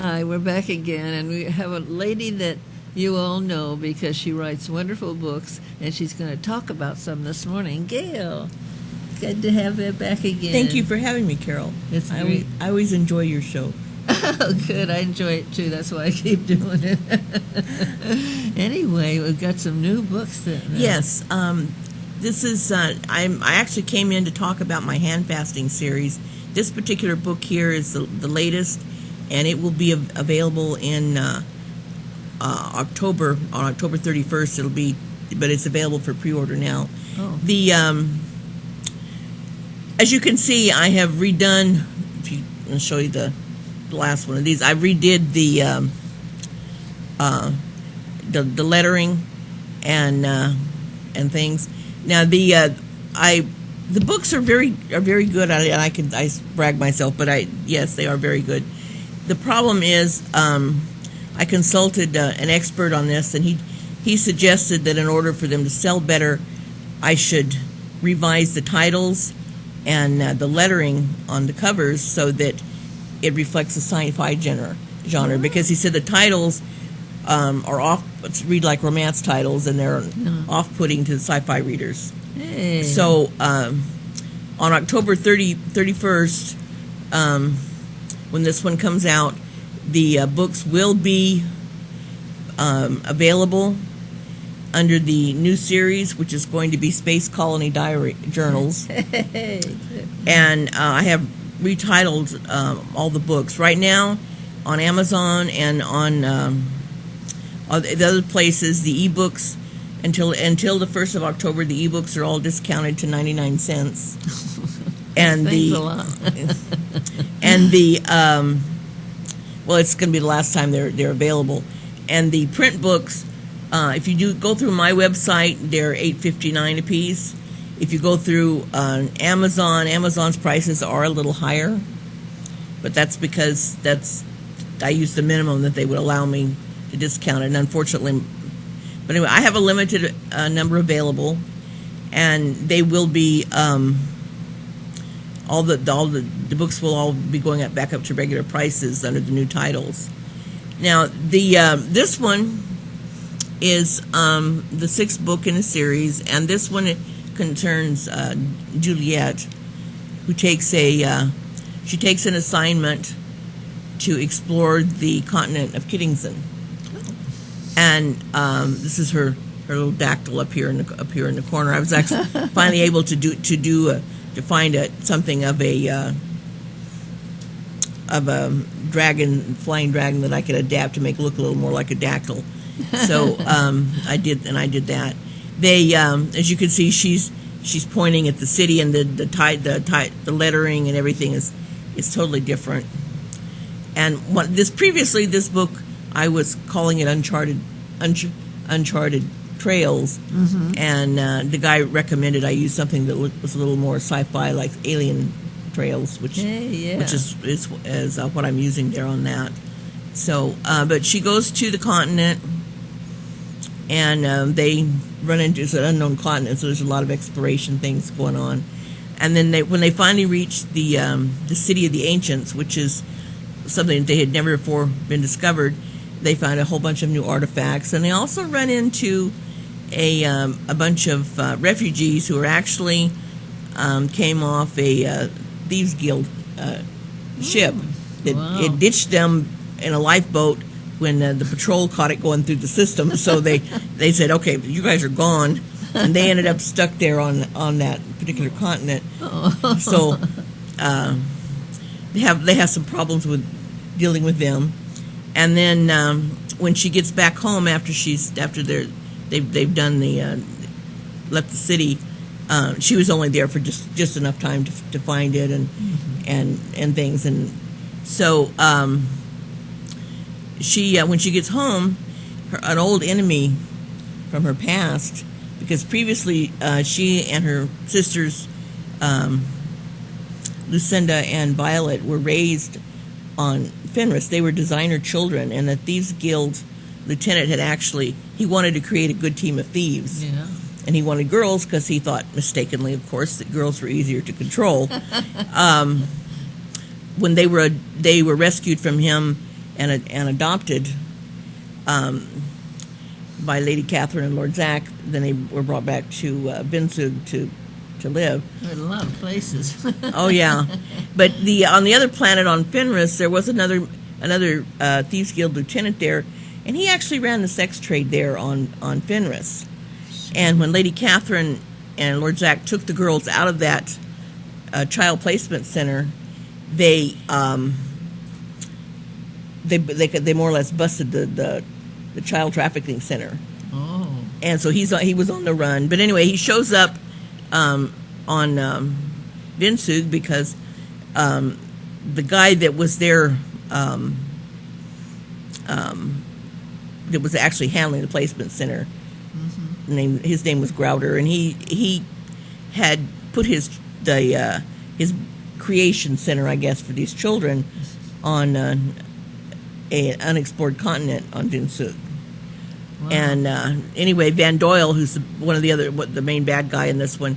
Hi, we're back again, and we have a lady that you all know because she writes wonderful books, and she's going to talk about some this morning. Gail, good to have you back again. Thank you for having me, Carol. It's I great. always enjoy your show. Oh, good. I enjoy it, too. That's why I keep doing it. Anyway, we've got some new books. Yes. This is, I actually came in to talk about my Handfasting series. This particular book here is the latest, and it will be available in October, on October 31st. It'll be, but it's available for pre-order now. Oh. As you can see, I have redone, I'll show you the last one of these. I redid the lettering and things. Now the books are very good. I brag myself, but yes, they are very good. The problem is, I consulted an expert on this, and he suggested that in order for them to sell better, I should revise the titles and the lettering on the covers so that it reflects the sci-fi genre. Because he said the titles are off, read like romance titles, and they're off-putting to the sci-fi readers. Hey. So on October 31st, when this one comes out, the books will be available under the new series, which is going to be Space Colony Diary Journals. And I have retitled all the books. Right now, on Amazon and on the other places, the ebooks, until the 1st of October, the ebooks are all discounted to 99 cents. And Thanks a lot. and well, it's going to be the last time they're available. And the print books, if you do go through my website, they're $8.59 a piece. If you go through Amazon's prices are a little higher, but that's because I use the minimum that they would allow me to discount it. And unfortunately, but anyway, I have a limited number available, and they will be all the books will all be going back up to regular prices under the new titles. Now, this one is the 6th book in a series, and this one concerns Juliet, who takes an assignment to explore the continent of Kiddington. And this is her little dactyl up here in the corner. I was actually finally able to find something of a flying dragon that I could adapt to make it look a little more like a dactyl. So I did that. They, as you can see, she's pointing at the city, and the lettering and everything is totally different. And this book, I was calling it Uncharted Trails, and the guy recommended I use something that was a little more sci-fi, like Alien Trails, which is what I'm using there on that. So, but she goes to the continent, and they run into an unknown continent, so there's a lot of exploration things going on. And then when they finally reach the city of the ancients, which is something that they had never before been discovered, they find a whole bunch of new artifacts, and they also run into a bunch of refugees who are actually came off a thieves guild ship. It ditched them in a lifeboat when the patrol caught it going through the system. So they said, "Okay, you guys are gone," and they ended up stuck there on that particular continent. So they have some problems with dealing with them. And then when she gets back home after they've done left the city, she was only there for just enough time to find it and things. And so she when she gets home, an old enemy from her past, because previously she and her sisters Lucinda and Violet were raised on Fenris. They were designer children, and the Thieves Guild lieutenant he wanted to create a good team of thieves. Yeah. And he wanted girls because he thought, mistakenly, of course, that girls were easier to control. When they were rescued from him, and adopted by Lady Catherine and Lord Zach. Then they were brought back to Binsug to live. There are a lot of places. Oh yeah, but on the other planet on Fenris, there was another Thieves Guild lieutenant there, and he actually ran the sex trade there on Fenris. And when Lady Catherine and Lord Zach took the girls out of that child placement center, they more or less busted the child trafficking center. Oh. And so he was on the run. But anyway, he shows up on Vinsug because the guy that was there that was actually handling the placement center, his name was Grouder, and he had put his creation center, I guess, for these children on an unexplored continent on Vinsug. Wow. And anyway, Van Doyle, who's one of the main bad guy in this one,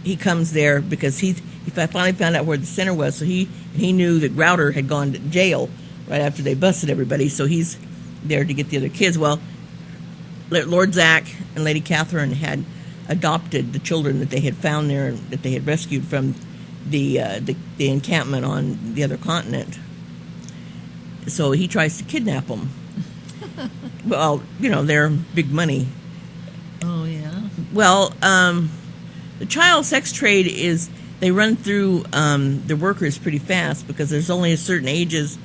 he comes there because he finally found out where the center was. So he knew that Grouder had gone to jail right after they busted everybody. So he's there to get the other kids. Well, Lord Zach and Lady Catherine had adopted the children that they had found there and that they had rescued from the encampment on the other continent. So he tries to kidnap them. Well, they're big money. Oh, yeah? Well, the child sex trade they run through the workers pretty fast because there's only a certain ages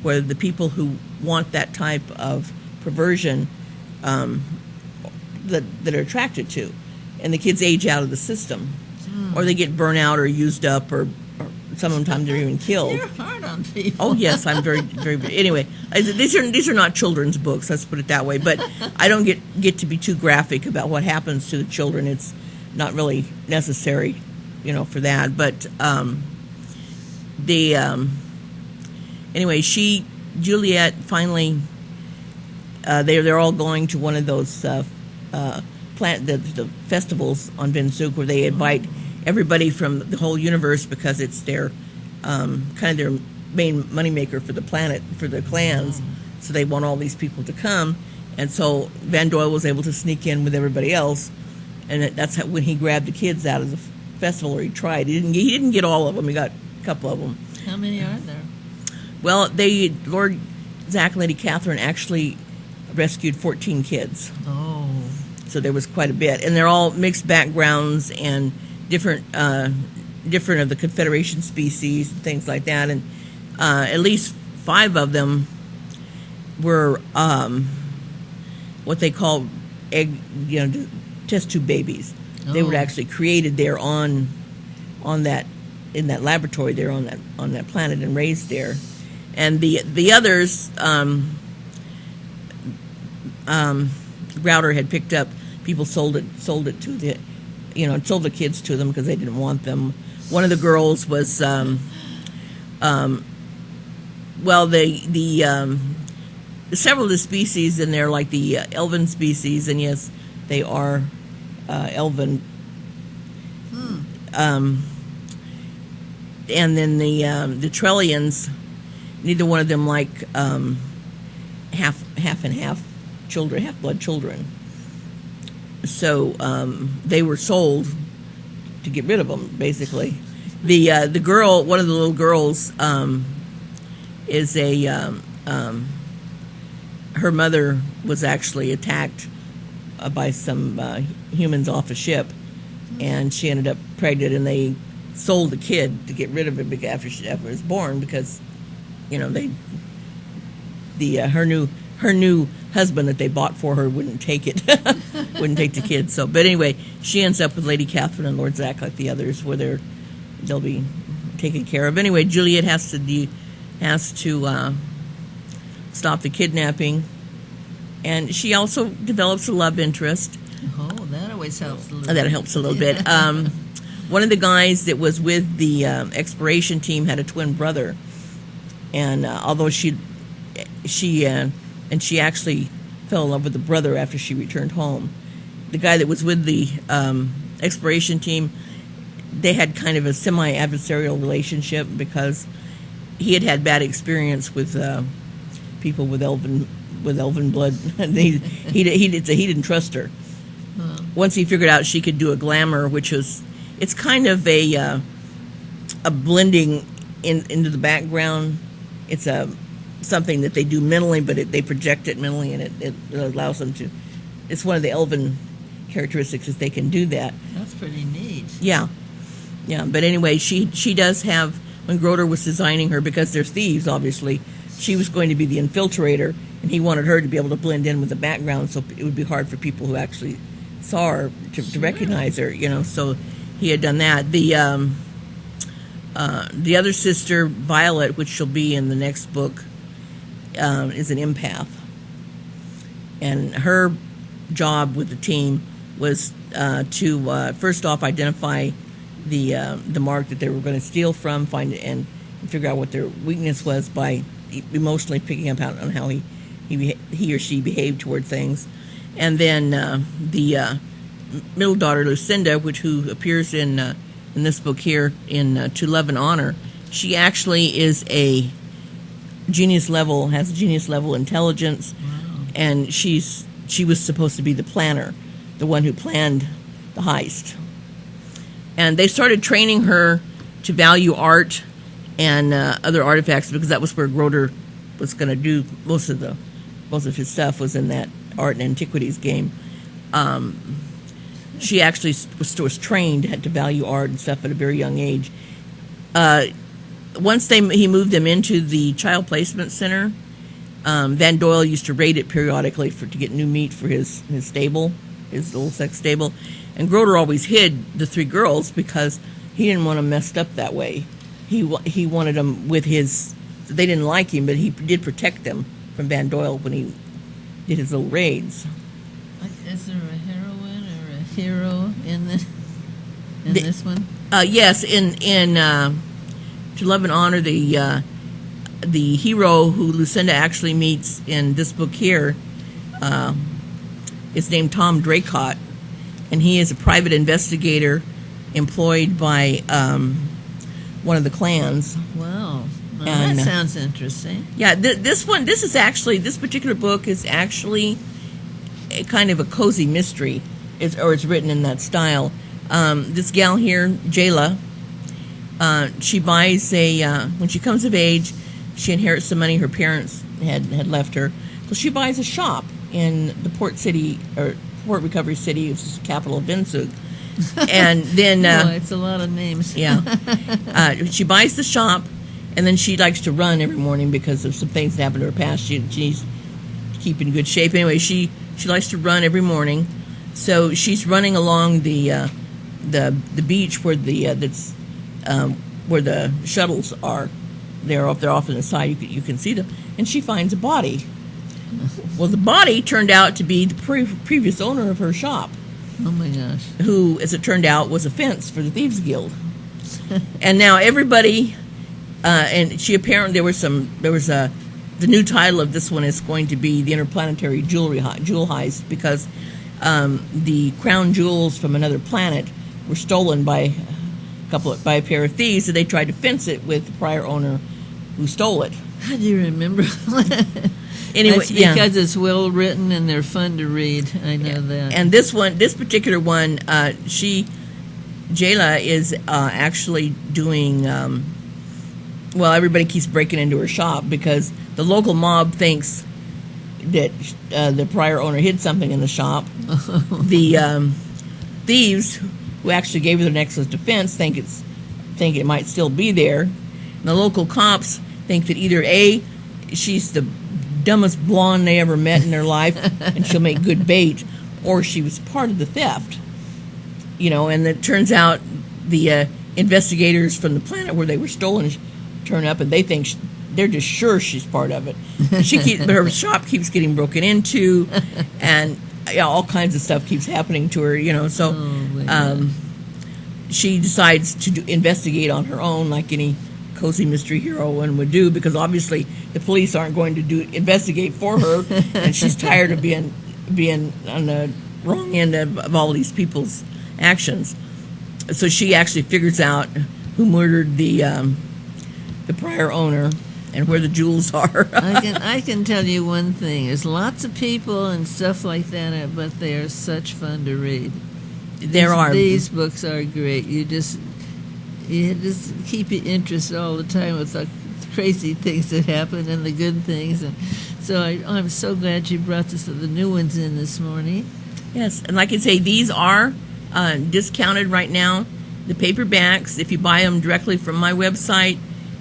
where the people who want that type of perversion that are attracted to. And the kids age out of the system. Or they get burnt out or used up or sometimes they're even killed. You're hard on people. Oh yes, I'm very, very. Anyway, these are not children's books. Let's put it that way. But I don't get to be too graphic about what happens to the children. It's not really necessary, for that. But anyway, Juliet finally, they're all going to one of those the festivals on Vinsug where they invite everybody from the whole universe because it's their kind of their main moneymaker for the planet, for the clans. So they want all these people to come. And so Van Doyle was able to sneak in with everybody else. And that's when he grabbed the kids out of the festival, or he tried. He didn't get all of them. He got a couple of them. How many are there? Well, Lord Zach and Lady Catherine actually rescued 14 kids. Oh. So there was quite a bit. And they're all mixed backgrounds and different of the Confederation species and things like that, and at least 5 of them were what they call test tube babies. Oh. They were actually created there in that laboratory there on that planet and raised there, and the others Grouder had picked up. People sold it to the. Sold the kids to them because they didn't want them. One of the girls was, the several of the species in there, like the elven species, and yes, they are elven. And then the Trellians, neither one of them like half and half children, half blood children. So they were sold to get rid of them, basically. The girl, one of the little girls, is her mother was actually attacked by some humans off a ship, and she ended up pregnant, and they sold the kid to get rid of it after it was born because, her new husband that they bought for her wouldn't take it, wouldn't take the kids. So, but anyway, she ends up with Lady Catherine and Lord Zach like the others, where they'll be taken care of. Anyway, Juliet has to stop the kidnapping, and she also develops a love interest. Oh, that always helps a little. That helps a little bit. One of the guys that was with the exploration team had a twin brother, and although she actually fell in love with the brother after she returned home. The guy that was with the exploration team, they had kind of a semi-adversarial relationship because he had bad experience with people with elven blood. he didn't trust her. Once he figured out she could do a glamour, it's kind of a blending into the background. It's something that they do mentally, but they project it mentally, and it allows them to. It's one of the elven characteristics is they can do that. That's pretty neat. Yeah. But anyway, she does have, when Groder was designing her, because they're thieves, obviously, she was going to be the infiltrator, and he wanted her to be able to blend in with the background, so it would be hard for people who actually saw her to recognize her. So he had done that. The other sister, Violet, which she'll be in the next book, is an empath, and her job with the team was to first off identify the mark that they were going to steal from, find it, and figure out what their weakness was by emotionally picking up on how he or she behaved toward things, and then the middle daughter Lucinda, who appears in this book here in To Love and Honor, she actually is has a genius level intelligence, and she was supposed to be the planner, the one who planned the heist. And they started training her to value art and other artifacts, because that was where Groder was going to do most of his stuff was in that art and antiquities game. She actually was trained to value art and stuff at a very young age. Once he moved them into the child placement center, Van Doyle used to raid it periodically to get new meat for his stable, his little sex stable. And Groder always hid the three girls because he didn't want them messed up that way. He wanted them with his. They didn't like him, but he did protect them from Van Doyle when he did his little raids. Is there a heroine or a hero in this one? Yes, in To Love and Honor, the hero who Lucinda actually meets in this book here is named Tom Draycott, and he is a private investigator employed by one of the clans. Wow. Well, and, that sounds interesting. Yeah, this particular book is actually a kind of a cozy mystery, it's written in that style. This gal here, Jayla, she buys when she comes of age, she inherits some money her parents had left her. So she buys a shop in the port recovery city, which is the capital of Bensug. And then it's a lot of names. Yeah. She buys the shop, and then she likes to run every morning because of some things that happened to her past. She needs to keep in good shape. Anyway, she likes to run every morning. So she's running along the beach where where the shuttles are. They're off on the side. You can see them, and she finds a body. Well, the body turned out to be the previous owner of her shop. Oh my gosh! Who, as it turned out, was a fence for the Thieves Guild. And now everybody, and she apparently the new title of this one is going to be the Interplanetary Jewel Heist, because the crown jewels from another planet were stolen by a pair of thieves, and they tried to fence it with the prior owner who stole it. How do you remember? Anyway, that's because it's well written and they're fun to read. I know that. And this particular one, Jayla is actually doing. Everybody keeps breaking into her shop because the local mob thinks that the prior owner hid something in the shop. The thieves who actually gave her the necklace defense think it might still be there. And the local cops think that either A, she's the dumbest blonde they ever met in their life and she'll make good bait, or she was part of the theft. And it turns out the investigators from the planet where they were stolen turn up, and they think they're just sure she's part of it. Her shop keeps getting broken into, and all kinds of stuff keeps happening to her. So she decides to investigate on her own, like any cozy mystery heroine would do, because obviously the police aren't going to investigate for her, and she's tired of being on the wrong end of all these people's actions. So she actually figures out who murdered the prior owner, and where the jewels are. I can tell you one thing. There's lots of people and stuff like that, but they are such fun to read. These books are great. You just keep your interest all the time with the crazy things that happen and the good things. And so I'm so glad you brought the new ones in this morning. Yes, and like I say, these are discounted right now. The paperbacks, if you buy them directly from my website,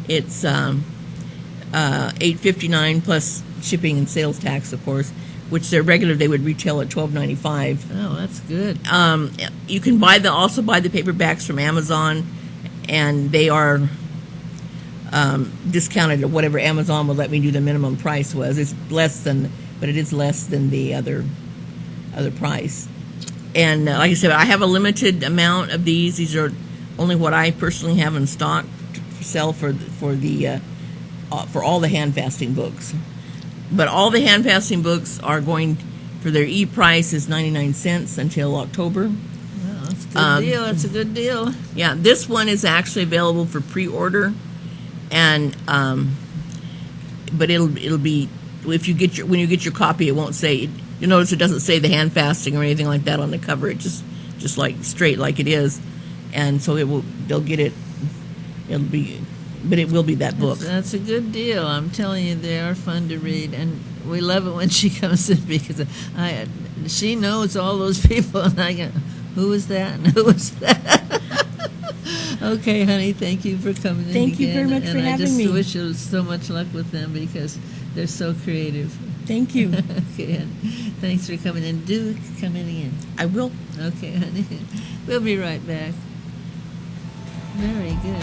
it's $8.59 plus shipping and sales tax, of course, which they're regular. They would retail at $12.95. Oh, that's good. You can also buy the paperbacks from Amazon, and they are discounted at whatever Amazon will let me do the minimum price was. It's less than, but it is less than the other price. And like I said, I have a limited amount of these. These are only what I personally have in stock to sell for all the Handfasting books. But all the Handfasting books are going for their e-price is 99 cents until October. Well, that's a good deal. That's a good deal. Yeah, this one is actually available for pre-order, and but it'll be when you get your copy, it won't say. You notice it doesn't say the Handfasting or anything like that on the cover. It just like straight like it is, and so they'll get it. But it will be that book. That's a good deal. I'm telling you, they are fun to read, and we love it when she comes in because she knows all those people, and I go, who was that and who was that? Okay, honey, thank you for coming in. Thank you very much for having me. And I just wish you so much luck with them because they're so creative. Thank you. Okay, and thanks for coming in. Do come in again. I will. Okay, honey. We'll be right back. Very good.